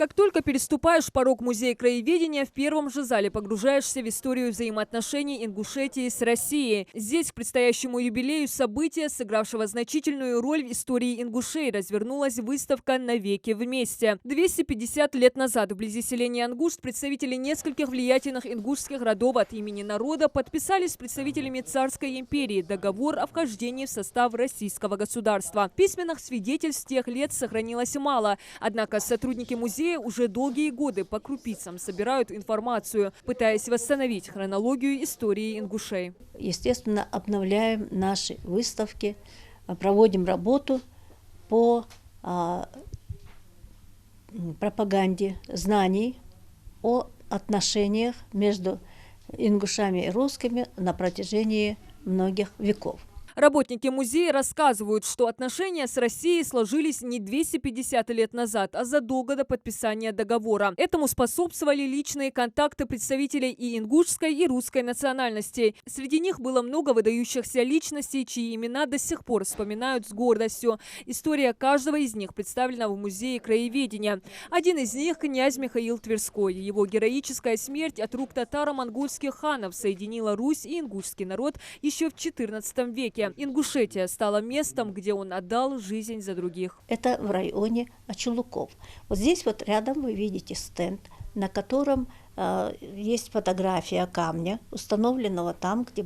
Как только переступаешь порог музея краеведения, в первом же зале погружаешься в историю взаимоотношений Ингушетии с Россией. Здесь к предстоящему юбилею события, сыгравшего значительную роль в истории ингушей, развернулась выставка «Навеки вместе». 250 лет назад вблизи селения Ангушт представители нескольких влиятельных ингушских родов от имени народа подписали с представителями царской империи договор о вхождении в состав российского государства. Письменных свидетельств тех лет сохранилось мало, однако сотрудники музея уже долгие годы по крупицам собирают информацию, пытаясь восстановить хронологию истории ингушей. Естественно, обновляем наши выставки, проводим работу по пропаганде знаний о отношениях между ингушами и русскими на протяжении многих веков. Работники музея рассказывают, что отношения с Россией сложились не 250 лет назад, а задолго до подписания договора. Этому способствовали личные контакты представителей и ингушской, и русской национальностей. Среди них было много выдающихся личностей, чьи имена до сих пор вспоминают с гордостью. История каждого из них представлена в музее краеведения. Один из них – князь Михаил Тверской. Его героическая смерть от рук татаро-монгольских ханов соединила Русь и ингушский народ еще в XIV веке. Ингушетия стала местом, где он отдал жизнь за других. Это в районе Ачулуков. Вот здесь вот рядом вы видите стенд, на котором есть фотография камня, установленного там, где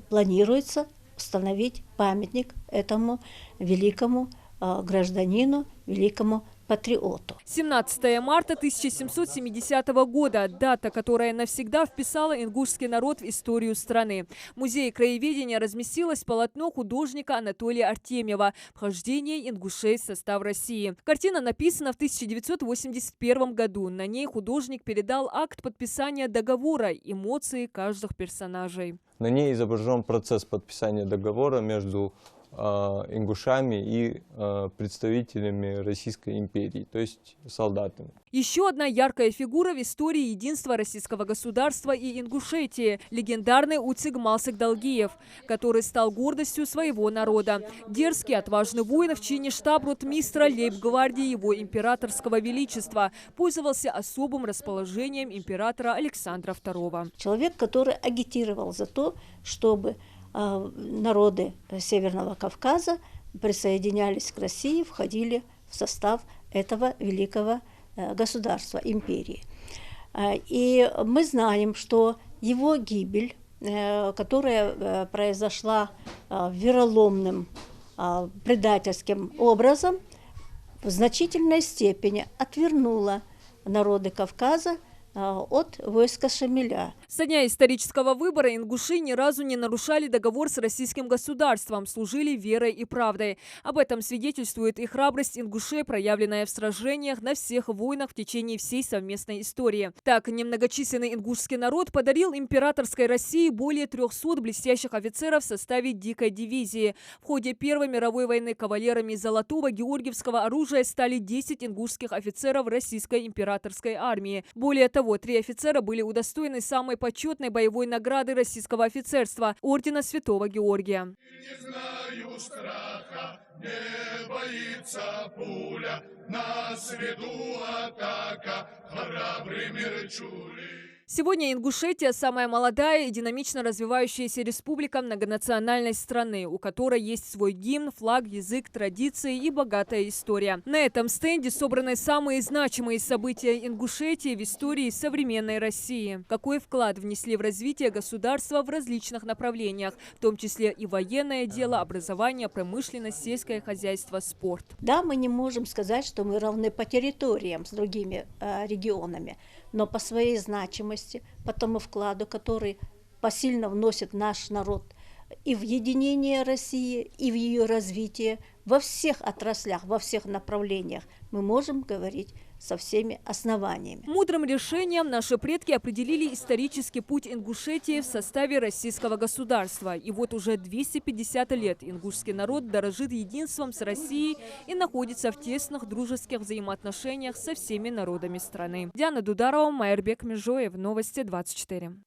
планируется установить памятник этому великому гражданину, великому патриоту. 17 марта 1770 года – дата, которая навсегда вписала ингушский народ в историю страны. В музее краеведения разместилось полотно художника Анатолия Артемьева «Вхождение ингушей в состав России». Картина написана в 1981 году. На ней художник передал акт подписания договора, эмоции каждых персонажей. На ней изображен процесс подписания договора между ингушами и представителями Российской империи, то есть солдатами. Еще одна яркая фигура в истории единства российского государства и Ингушетии – легендарный Уцик Малсык-Далгиев, который стал гордостью своего народа. Дерзкий, отважный воин в чине штаб-ротмистра лейб-гвардии его императорского величества, пользовался особым расположением императора Александра II. Человек, который агитировал за то, чтобы народы Северного Кавказа присоединялись к России, входили в состав этого великого государства, империи. И мы знаем, что его гибель, которая произошла вероломным, предательским образом, в значительной степени отвернула народы Кавказа от войска Шамиля. Со дня исторического выбора ингуши ни разу не нарушали договор с российским государством, служили верой и правдой. Об этом свидетельствует и храбрость ингушей, проявленная в сражениях на всех войнах в течение всей совместной истории. Так, немногочисленный ингушский народ подарил императорской России более 300 блестящих офицеров в составе дикой дивизии. В ходе Первой мировой войны кавалерами золотого георгиевского оружия стали 10 ингушских офицеров российской императорской армии. Более того, 3 офицера были удостоены самой почетной боевой награды российского офицерства – ордена Святого Георгия. Не знаю страха, не боится пуля, на среду атака, храбрыми рычули. Сегодня Ингушетия – самая молодая и динамично развивающаяся республика многонациональной страны, у которой есть свой гимн, флаг, язык, традиции и богатая история. На этом стенде собраны самые значимые события Ингушетии в истории современной России. Какой вклад внесли в развитие государства в различных направлениях, в том числе и военное дело, образование, промышленность, сельское хозяйство, спорт. Да, мы не можем сказать, что мы равны по территориям с другими регионами, но по своей значимости, по тому вкладу, который посильно вносит наш народ и в единение России, и в ее развитие, во всех отраслях, во всех направлениях, мы можем говорить со всеми основаниями. Мудрым решением наши предки определили исторический путь Ингушетии в составе российского государства. И вот уже 250 лет ингушский народ дорожит единством с Россией и находится в тесных дружеских взаимоотношениях со всеми народами страны. Диана Дударова, Майербек Межоев, Новости 24.